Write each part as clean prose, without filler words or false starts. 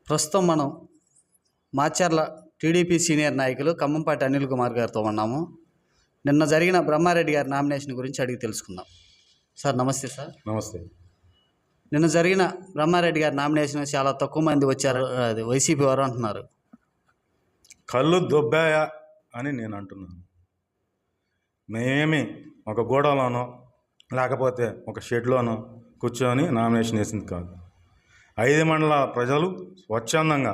ప్రస్తుతం మనం Macherla TDP senior నాయకులు ఖమ్మంపాటి అనిల్ కుమార్ గారితో ఉన్నాము. నిన్న జరిగిన బ్రహ్మారెడ్డి గారి నామినేషన్ గురించి అడిగి తెలుసుకుందాం. సార్ నమస్తే. సార్ నమస్తే. నిన్న జరిగిన బ్రహ్మారెడ్డి గారి నామినేషన్ చాలా తక్కువ మంది వచ్చారు, అది వైసీపీ వారు అంటున్నారు. కళ్ళు దొబ్బాయా అని నేను అంటున్నాను. మేమేమి ఒక గోడలోనో లేకపోతే ఒక షెడ్లోనో కూర్చొని నామినేషన్ వేసింది కాదు. 5 మండల ప్రజలు స్వచ్ఛందంగా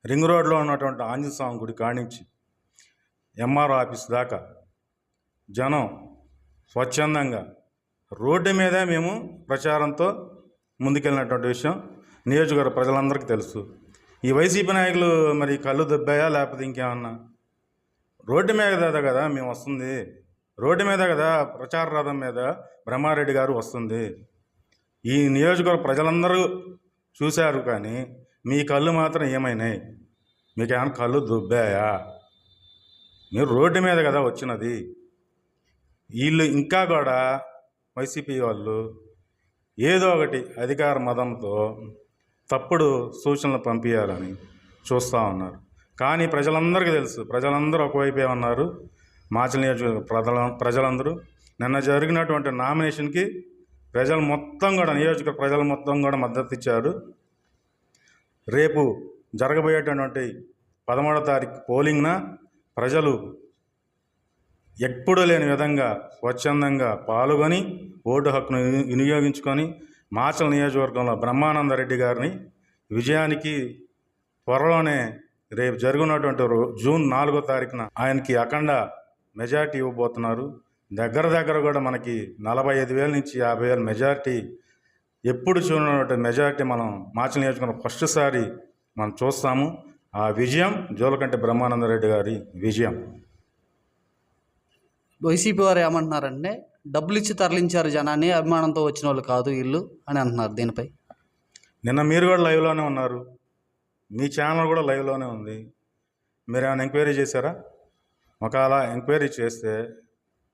రింగ్ రోడ్లో ఉన్నటువంటి ఆంజనేయ స్వామి గుడి కానించి ఎంఆర్ఓ ఆఫీస్ దాకా జనం స్వచ్ఛందంగా రోడ్డు మీదే మేము ప్రచారంతో ముందుకెళ్ళినటువంటి విషయం నియోజకవర్గ ప్రజలందరికీ తెలుసు. ఈ వైసీపీ నాయకులు మరి కళ్ళు దొబ్బాయా లేకపోతే ఇంకేమన్నా? రోడ్డు మీద కదా మేము వస్తుంది, రోడ్డు మీద కదా ప్రచార రథం మీద బ్రహ్మారెడ్డి గారు వస్తుంది. ఈ నియోజకవర్గ ప్రజలందరూ చూశారు, కానీ మీ కళ్ళు మాత్రం ఏమైనాయి? మీకు ఏమైనా కళ్ళు దుబ్బాయా? మీరు రోడ్డు మీద కదా వచ్చినది. వీళ్ళు ఇంకా కూడా వైసీపీ వాళ్ళు ఏదో ఒకటి అధికార మదంతో తప్పుడు సూచనలు పంపించాలని చూస్తూ ఉన్నారు. కానీ ప్రజలందరికీ తెలుసు, ప్రజలందరూ ఒకవైపే ఉన్నారు. మాచర్ల నియోజకవర్గ ప్రజలందరూ నిన్న జరిగినటువంటి నామినేషన్కి ప్రజలు మొత్తం కూడా, నియోజకవర్గ ప్రజలు మొత్తం కూడా మద్దతు ఇచ్చారు. రేపు జరగబోయేటటువంటి 13వ తారీఖు పోలింగ్న ప్రజలు ఎప్పుడూ లేని విధంగా స్వచ్ఛందంగా పాల్గొని ఓటు హక్కును వినియోగించుకొని మాచర్ల నియోజకవర్గంలో బ్రహ్మానందరెడ్డి గారిని విజయానికి త్వరలోనే రేపు జరుగుతున్నటువంటి జూన్ 4వ తారీఖున ఆయనకి అఖండ మెజార్టీ ఇవ్వబోతున్నారు. దగ్గర కూడా మనకి 45,000 నుంచి 50,000 మెజార్టీ, ఎప్పుడు చూడనటువంటి మెజార్టీ మనం మాచర్ల నియోజకవర్గం ఫస్ట్ సారి మనం చూస్తాము. ఆ విజయం జోలకంటి బ్రహ్మానందరెడ్డి గారి విజయం. వైసీపీ వారు ఏమంటున్నారంటే డబ్బులు ఇచ్చి తరలించారు జనాన్ని, అభిమానంతో వచ్చిన వాళ్ళు కాదు వీళ్ళు అని అంటున్నారు. దీనిపై నిన్న మీరు కూడా లైవ్లోనే ఉన్నారు, మీ ఛానల్ కూడా లైవ్లోనే ఉంది. మీరు ఏమైనా ఎంక్వైరీ చేశారా? ఒకవేళ ఎంక్వైరీ చేస్తే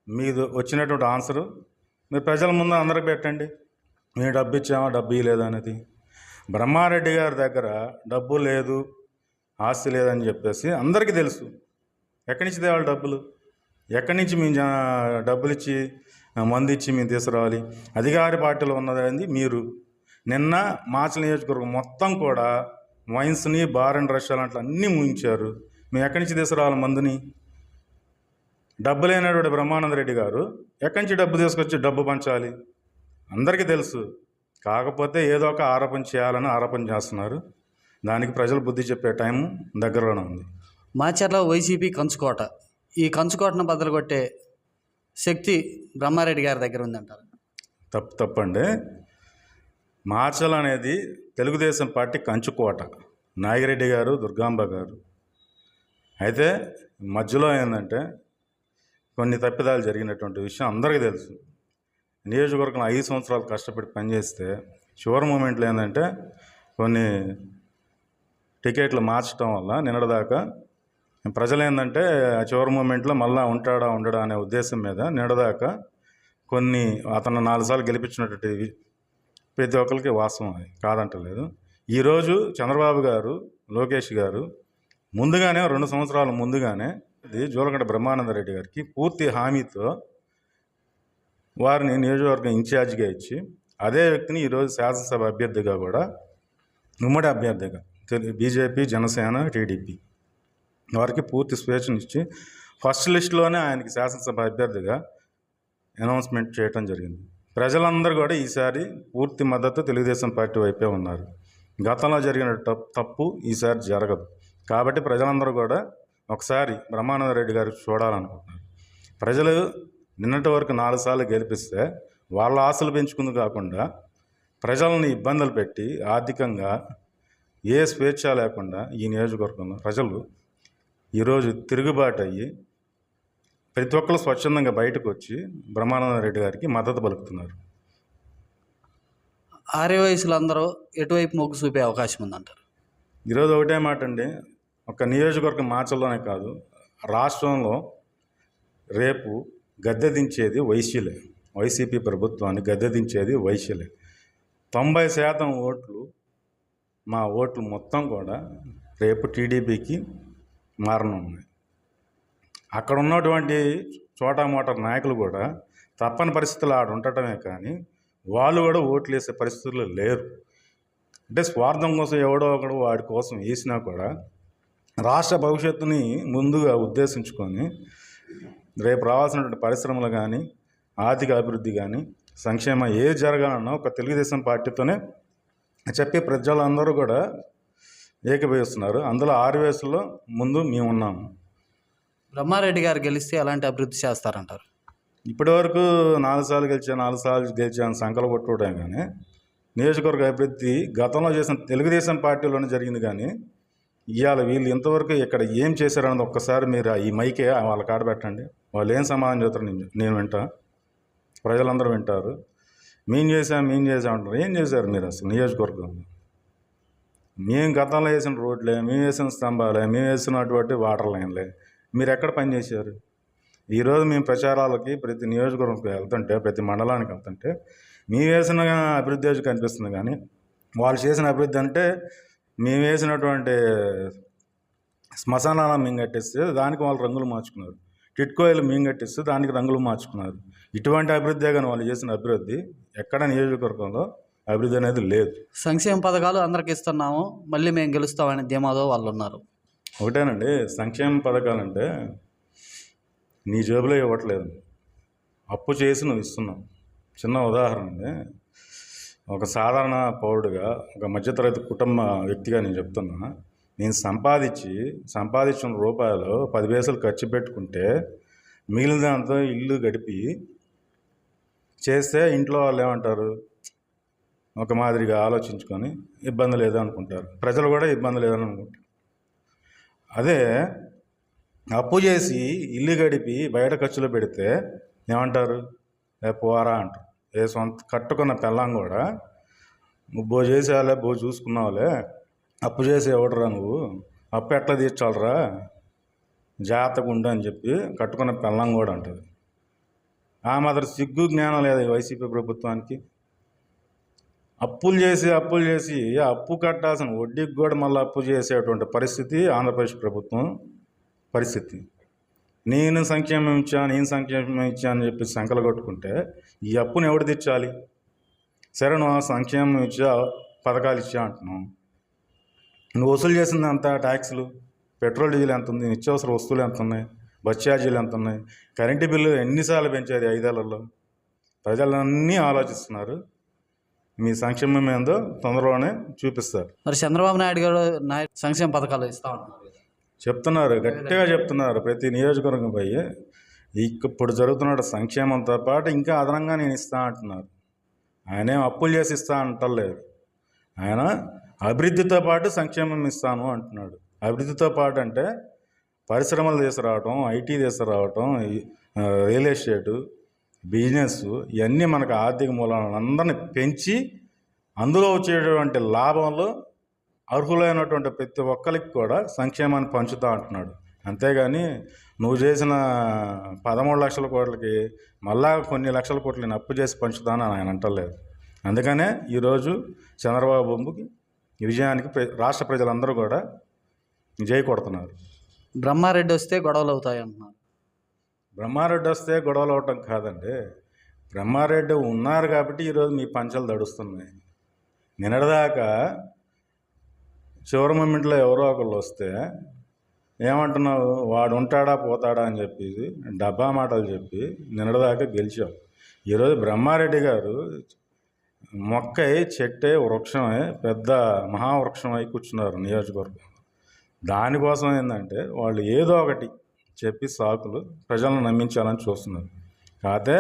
మీది వచ్చినటువంటి ఆన్సరు మీరు ప్రజల ముందు అందరికి పెట్టండి. మేము డబ్బు ఇచ్చామా, డబ్బు ఇవ్వలేదు అనేది. బ్రహ్మారెడ్డి గారి దగ్గర డబ్బు లేదు, ఆస్తి లేదని చెప్పేసి అందరికీ తెలుసు. ఎక్కడి నుంచి తేవాలి డబ్బులు? ఎక్కడి నుంచి మేము డబ్బులు ఇచ్చి మంది ఇచ్చి మేము తీసుకురావాలి? అధికార పార్టీలో ఉన్నది మీరు. నిన్న మాచర్ల నియోజకవర్గం మొత్తం కూడా వైన్స్ని, బార్ అండ్ రెస్టారెంట్లు అన్నీ ముగించారు. మేము ఎక్కడి నుంచి తీసుకురావాలి మందుని? డబ్బు లేనటువంటి బ్రహ్మానందరెడ్డి గారు ఎక్కడి నుంచి డబ్బు తీసుకొచ్చి డబ్బు పంచాలి? అందరికీ తెలుసు. కాకపోతే ఏదో ఒక ఆరోపణ చేయాలని ఆరోపణ చేస్తున్నారు. దానికి ప్రజలు బుద్ధి చెప్పే టైం దగ్గరలోనే ఉంది. మాచర్ల వైసీపీ కంచుకోట, ఈ కంచుకోటను బద్దలు కొట్టే శక్తి బ్రహ్మారెడ్డి గారి దగ్గర ఉందంటారు. తప్పండి. మాచర్ల అనేది తెలుగుదేశం పార్టీ కంచుకోట, నాగిరెడ్డి గారు, దుర్గాంబ గారు. అయితే మధ్యలో ఏంటంటే కొన్ని తప్పిదాలు జరిగినటువంటి విషయం అందరికీ తెలుసు. నియోజకవర్గం 5 సంవత్సరాలు కష్టపడి పనిచేస్తే చివరి మూమెంట్లో ఏంటంటే కొన్ని టికెట్లు మార్చడం వల్ల నిన్నటిదాకా ప్రజలు ఏంటంటే చివరి మూమెంట్లో మళ్ళీ ఉంటాడా ఉండడా అనే ఉద్దేశం మీద నిన్నటిదాకా కొన్ని అతను 4 సార్లు గెలిపించినటువంటి ప్రతి ఒక్కరికి వాస్తవం, అది కాదంటలేదు. ఈరోజు చంద్రబాబు గారు, లోకేష్ గారు ముందుగానే 2 సంవత్సరాల ముందుగానే జోలకంటి బ్రహ్మానందరెడ్డి గారికి పూర్తి హామీతో వారిని నియోజకవర్గం ఇన్ఛార్జిగా ఇచ్చి అదే వ్యక్తిని ఈరోజు శాసనసభ అభ్యర్థిగా కూడా, ఉమ్మడి అభ్యర్థిగా బీజేపీ, జనసేన, టీడీపీ వారికి పూర్తి స్వేచ్ఛనిచ్చి ఫస్ట్ లిస్టులోనే ఆయనకి శాసనసభ అభ్యర్థిగా అనౌన్స్మెంట్ చేయడం జరిగింది. ప్రజలందరూ కూడా ఈసారి పూర్తి మద్దతు తెలుగుదేశం పార్టీ వైపే ఉన్నారు. గతంలో జరిగిన తప్పు ఈసారి జరగదు. కాబట్టి ప్రజలందరూ కూడా ఒకసారి బ్రహ్మానందరెడ్డి గారికి చూడాలనుకుంటున్నారు. ప్రజలు నిన్నటి వరకు 4 సార్లు గెలిపిస్తే వాళ్ళ ఆశలు పెంచుకుంది కాకుండా ప్రజల్ని ఇబ్బందులు పెట్టి ఆర్థికంగా ఏ స్వేచ్ఛ లేకుండా ఈ నియోజకవర్గంలో ప్రజలు ఈరోజు తిరుగుబాటు అయ్యి ప్రతి ఒక్కరు స్వచ్ఛందంగా బయటకు వచ్చి బ్రహ్మానందరెడ్డి గారికి మద్దతు పలుకుతున్నారు. ఆర్య వయసులు అందరూ ఎటువైపు మొగ్గు చూపే అవకాశం ఉందంటారు? ఈరోజు ఒకటే మాట అండి, ఒక నియోజకవర్గం మార్చల్లోనే కాదు, రాష్ట్రంలో రేపు గద్దె దించేది వైసీలే. వైసీపీ ప్రభుత్వాన్ని గద్దె దించేది వైసీలే. 90% ఓట్లు మా ఓట్లు మొత్తం కూడా రేపు టీడీపీకి మారనున్నాయి. అక్కడ ఉన్నటువంటి చోటా మోటా నాయకులు కూడా తప్పని పరిస్థితులు ఆడ ఉండటమే కానీ వాళ్ళు కూడా ఓట్లు వేసే పరిస్థితుల్లో లేరు. అంటే స్వార్థం కోసం ఎవడో ఒకడు వాడి కోసం వేసినా కూడా రాష్ట్ర భవిష్యత్తుని ముందుగా ఉద్దేశించుకొని రేపు రావాల్సినటువంటి పరిశ్రమలు కానీ ఆర్థిక అభివృద్ధి కానీ సంక్షేమం ఏది జరగాలన్నా ఒక తెలుగుదేశం పార్టీతోనే చెప్పి ప్రజలందరూ కూడా ఏకీభవిస్తున్నారు. అందులో ఆర్వీఎస్లో ముందు మేము ఉన్నాము. బ్రహ్మారెడ్డి గారు గెలిస్తే ఎలాంటి అభివృద్ధి చేస్తారంటారు? ఇప్పటివరకు 4 సార్లు గెలిచాను సంకలు కొట్టుకోవడం కానీ నియోజకవర్గ అభివృద్ధి గతంలో చేసిన తెలుగుదేశం పార్టీలోనే జరిగింది. కానీ ఇవాళ వీళ్ళు ఇంతవరకు ఇక్కడ ఏం చేశారన్నది ఒక్కసారి మీరు ఈ మైకే వాళ్ళ కాడ పెట్టండి. వాళ్ళు ఏం సమాధానం చెప్తారు నేను వింటా, ప్రజలందరూ వింటారు. మేము చేసాం అంటారు. ఏం చేశారు మీరు అసలు నియోజకవర్గంలో? మేము గతంలో వేసిన రోడ్లే, మేము వేసిన స్తంభాలే, మేము వేసినటువంటి వాటర్ లైన్లే, మీరు ఎక్కడ పనిచేశారు? ఈరోజు మేము ప్రచారాలకి ప్రతి నియోజకవర్గంకి వెళ్తుంటే, ప్రతి మండలానికి వెళ్తుంటే మేము వేసిన అభివృద్ధి కనిపిస్తుంది. కానీ వాళ్ళు చేసిన అభివృద్ధి అంటే మేము వేసినటువంటి శ్మశానాలను మేము కట్టిస్తే దానికి వాళ్ళు రంగులు మార్చుకున్నారు. టిట్కోయిలు మేము కట్టిస్తే దానికి రంగులు మార్చుకున్నారు. ఇటువంటి అభివృద్ధి కానీ వాళ్ళు చేసిన అభివృద్ధి ఎక్కడ నియోజకవర్గంలో అభివృద్ధి అనేది లేదు. సంక్షేమ పథకాలు అందరికి ఇస్తున్నాము, మళ్ళీ మేము గెలుస్తామని ధీమాతో వాళ్ళు ఉన్నారు. ఒకటేనండి, సంక్షేమ పథకాలంటే నీ జేబులో ఇవ్వట్లేదు, అప్పు చేసి నువ్వు ఇస్తున్నావు. చిన్న ఉదాహరణ అండి, ఒక సాధారణ పౌరుడిగా, ఒక మధ్యతరగతి కుటుంబ వ్యక్తిగా నేను చెప్తున్నా. నేను సంపాదించిన రూపాయలు 10 పైసలు ఖర్చు పెట్టుకుంటే మిగిలిన దాంతో ఇల్లు గడిపి చేస్తే ఇంట్లో వాళ్ళు ఏమంటారు? ఒక మాదిరిగా ఆలోచించుకొని ఇబ్బంది లేదు అనుకుంటారు. ప్రజలు కూడా ఇబ్బంది లేదని అనుకుంటారు. అదే అప్పు చేసి ఇల్లు గడిపి బయట ఖర్చులు పెడితే ఏమంటారు? పోరా అంటారు. సొంత కట్టుకున్న పెళ్ళాం కూడా బో చేసేవాళ్ళే, బో చూసుకున్నావులే, అప్పు చేసి ఎవడరా నువ్వు, అప్పు ఎట్లా తీర్చాలరా, జాగ్రత్తగా ఉండు అని చెప్పి కట్టుకున్న పెళ్ళాం కూడా అంటుంది. ఆ మాత్రం సిగ్గు జ్ఞానం లేదా ఈ వైసీపీ ప్రభుత్వానికి? అప్పులు చేసి అప్పు కట్టాల్సిన వడ్డీకి కూడా మళ్ళీ అప్పు చేసేటువంటి పరిస్థితి ఆంధ్రప్రదేశ్ ప్రభుత్వం పరిస్థితి. నేను సంక్షేమం ఇచ్చా అని చెప్పి సంకలు కొట్టుకుంటే ఈ అప్పుని ఎవడు తెచ్చాలి? సరే, నువ్వు సంక్షేమం ఇచ్చా, పథకాలు ఇచ్చా అంటున్నావు. నువ్వు వసూలు చేసిందంతా ట్యాక్సులు, పెట్రోల్ డీజిల్ ఎంత ఉంది, నిత్యావసర వస్తువులు ఎంత ఉన్నాయి, బస్ ఛార్జీలు ఎంత ఉన్నాయి, కరెంటు బిల్లు ఎన్నిసార్లు పెంచారు 5 ఏళ్లలో? ప్రజలన్నీ ఆలోచిస్తున్నారు. మీ సంక్షేమం ఏందో తొందరలోనే చూపిస్తారు. మరి చంద్రబాబు నాయుడు గారు సంక్షేమ పథకాలు ఇస్తా ఉంటున్నారు, చెప్తున్నారు, గట్టిగా చెప్తున్నారు. ప్రతి నియోజకవర్గం పోయి ఇప్పుడు జరుగుతున్న సంక్షేమంతో పాటు ఇంకా అదనంగా నేను ఇస్తా అంటున్నారు. ఆయన ఏం అప్పులు చేసి ఇస్తా అంటలేదు. ఆయన అభివృద్ధితో పాటు సంక్షేమం ఇస్తాను అంటున్నాడు. అభివృద్ధితో పాటు అంటే పరిశ్రమలు తీసుకురావటం, ఐటీ తీసుకురావటం, రియల్ ఎస్టేటు, బిజినెస్, ఇవన్నీ మనకు ఆర్థిక మూలాలందరినీ పెంచి అందులో వచ్చేటువంటి లాభంలో అర్హులైనటువంటి ప్రతి ఒక్కరికి కూడా సంక్షేమాన్ని పంచుతా అంటున్నాడు. అంతేగాని నువ్వు చేసిన 13 లక్షల కోట్లకి మళ్ళా కొన్ని లక్షల కోట్లని అప్పు చేసి పంచుతానని ఆయన అంటలేదు. అందుకనే ఈరోజు చంద్రబాబుకి విజయానికి రాష్ట్ర ప్రజలందరూ కూడా జై కొడుతున్నారు. బ్రహ్మారెడ్డి వస్తే గొడవలు అవుతాయి అంటున్నారు. బ్రహ్మారెడ్డి వస్తే గొడవలు అవటం కాదండి, బ్రహ్మారెడ్డి ఉన్నారు కాబట్టి ఈరోజు మీ పంచలు దడుస్తున్నాయి. నిన్నటిదాకా చివరి మూమెంట్లో ఎవరో ఒకళ్ళు వస్తే ఏమంటున్నావు? వాడు ఉంటాడా పోతాడా అని చెప్పి డబ్బా మాటలు చెప్పి నిన్నటిదాకా గెలిచావు. ఈరోజు బ్రహ్మారెడ్డి గారు మొక్కై చెట్టే వృక్షమే పెద్ద మహావృక్షమై కూర్చున్నారు నియోజకవర్గం. దానికోసం ఏంటంటే వాళ్ళు ఏదో ఒకటి చెప్పి సాకులు ప్రజలను నమ్మించాలని చూస్తున్నారు. కాకపోతే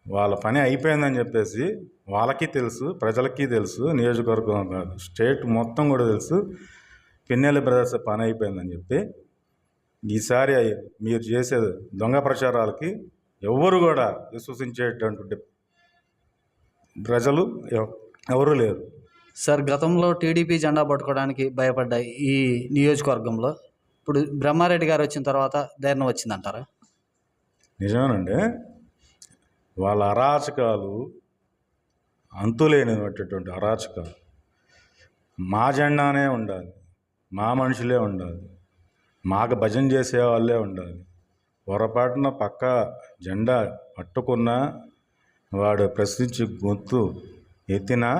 వాళ్ళ పని అయిపోయిందని చెప్పేసి వాళ్ళకి తెలుసు, ప్రజలకి తెలుసు, నియోజకవర్గం కాదు స్టేట్ మొత్తం కూడా తెలుసు పిన్నెల్లి బ్రదర్స్ పని అయిపోయిందని చెప్పి ఈసారి మీరు చేసే దొంగ ప్రచారాలకి ఎవరు కూడా విశ్వసించేటటువంటి ప్రజలు ఎవరూ లేరు. సార్, గతంలో టీడీపీ జెండా పట్టుకోవడానికి భయపడ్డ ఈ నియోజకవర్గంలో ఇప్పుడు బ్రహ్మారెడ్డి గారు వచ్చిన తర్వాత ధైర్యం వచ్చిందంటారా? నిజమేనండి, వాళ్ళ అరాచకాలు అంతులేనటువంటి అరాచకాలు. మా జెండానే ఉండాలి, మా మనుషులే ఉండాలి, మాకు భజన చేసే వాళ్ళే ఉండాలి. పొరపాటున పక్క జెండా పట్టుకున్నా వాడు ప్రశ్నించి గొంతు ఎత్తినా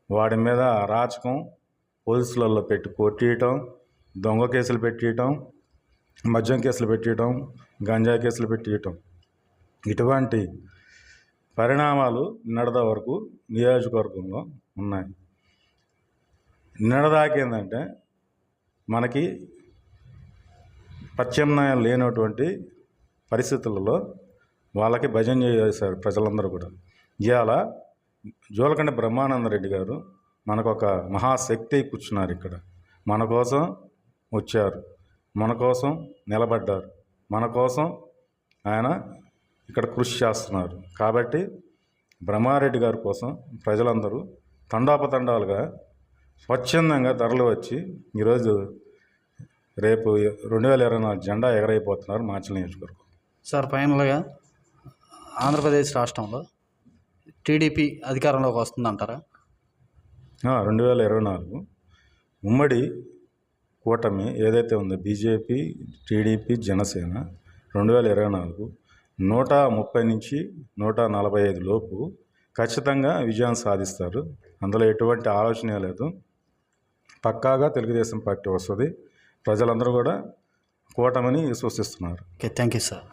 వాడి మీద అరాచకం పోలీసులలో పెట్టి కొట్టియటం, దొంగ కేసులు పెట్టియటం, మద్యం కేసులు పెట్టియటం, గంజాయి కేసులు పెట్టియటం, ఇటువంటి పరిణామాలు నిన్నటిదా వరకు నియోజకవర్గంలో ఉన్నాయి. నిన్నటిదాకేందంటే మనకి ప్రత్యామ్నాయం లేనటువంటి పరిస్థితులలో వాళ్ళకి భజన చేశారు ప్రజలందరూ కూడా. ఇవాళ జోలకండ బ్రహ్మానందరెడ్డి గారు మనకు ఒక మహాశక్తి కూర్చున్నారు ఇక్కడ. మన కోసం వచ్చారు, మన కోసం నిలబడ్డారు, మన కోసం ఆయన ఇక్కడ కృషి చేస్తున్నారు. కాబట్టి బ్రహ్మారెడ్డి గారి కోసం ప్రజలందరూ తండాపతండాలుగా స్వచ్ఛందంగా తరలి వచ్చి ఈరోజు రేపు 2024 జెండా ఎగరైపోతున్నారు మాచర్ల నియోజకవర్గం. సార్ ఫైనల్గా ఆంధ్రప్రదేశ్ రాష్ట్రంలో టీడీపీ అధికారంలోకి వస్తుందంటారా? 2024 ఉమ్మడి కూటమి ఏదైతే ఉందో బీజేపీ, టీడీపీ, జనసేన 2024 130 నుంచి 145 లోపు ఖచ్చితంగా విజయం సాధిస్తారు. అందులో ఎటువంటి ఆలోచనే లేదు. పక్కాగా తెలుగుదేశం పార్టీ వస్తుంది. ప్రజలందరూ కూడా కూటమిని విశ్వసిస్తున్నారు. Okay, thank you sir.